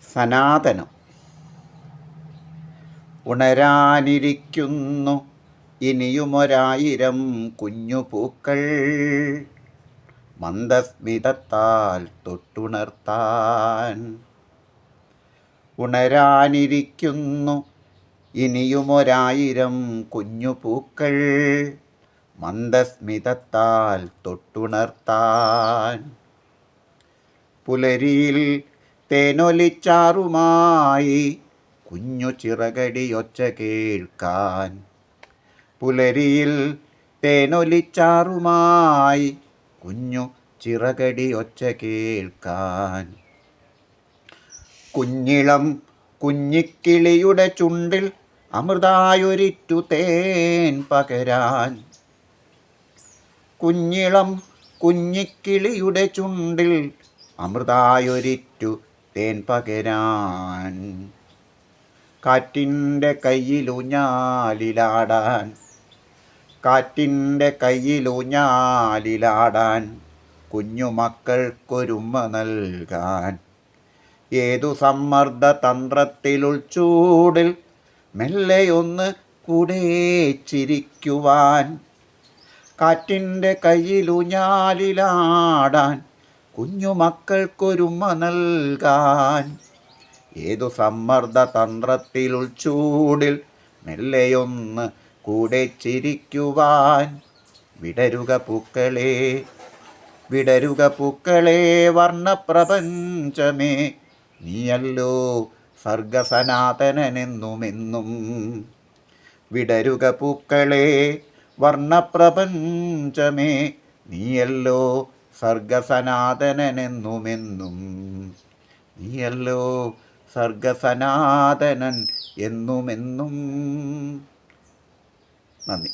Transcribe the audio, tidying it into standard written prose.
സനാതനം. ഉണരാനിരിക്കുന്നു ഇനിയുമൊരായിരം കുഞ്ഞുപൂക്കൾ, മന്ദസ്മിതത്താൽ തൊട്ടുണർത്താൻ. ഉണരാനിരിക്കുന്നു ഇനിയുമൊരായിരം കുഞ്ഞുപൂക്കൾ, മന്ദസ്മിതത്താൽ തൊട്ടുണർത്താൻ. പുലരിയിൽ തേനൊലിച്ചാറുമായി കുഞ്ഞു ചിറകടിയൊച്ച കേൾക്കാൻ. പുലരിയിൽ തേനൊലിച്ചാറുമായി കുഞ്ഞു ചിറകടിയൊച്ച കേൾക്കാൻ. കുഞ്ഞിളം കുഞ്ഞിക്കിളിയുടെ ചുണ്ടിൽ അമൃതായൊരിറ്റു തേൻ പകരാൻ. കുഞ്ഞിളം കുഞ്ഞിക്കിളിയുടെ ചുണ്ടിൽ അമൃതായൊരിറ്റു തേൻ പകരാൻ. കാറ്റിൻ്റെ കയ്യിലൂഞ്ഞാലിലാടാൻ, കാറ്റിൻ്റെ കയ്യിലൂഞ്ഞാലിലാടാൻ, കുഞ്ഞുമക്കൾക്കൊരുമ്മ നൽകാൻ. ഏതു സമ്മർദ്ദ തന്ത്രത്തിലുൾച്ചൂടിൽ മെല്ലെയൊന്ന് കൂടെ ചിരിക്കുവാൻ. കാറ്റിൻ്റെ കയ്യിലൂഞ്ഞാലിലാടാൻ, കുഞ്ഞുമക്കൾക്കൊരുമ്മ നൽകാൻ. ഏതു സമ്മർദ്ദ തന്ത്രത്തിലുൾച്ചൂടിൽ മെല്ലെയൊന്ന് കൂടെ ചിരിക്കുവാൻ. വിടരുക പൂക്കളെ, വിടരുക പൂക്കളെ, വർണ്ണപ്രപഞ്ചമേ, നീയല്ലോ സർഗസനാതനനെന്നുമെന്നും. വിടരുക പൂക്കളെ, വർണ്ണപ്രപഞ്ചമേ, നീയല്ലോ സർഗസനാതനനെന്നുമെന്നും. നീയല്ലോ സർഗസനാതനൻ എന്നുമെന്നും. നന്ദി.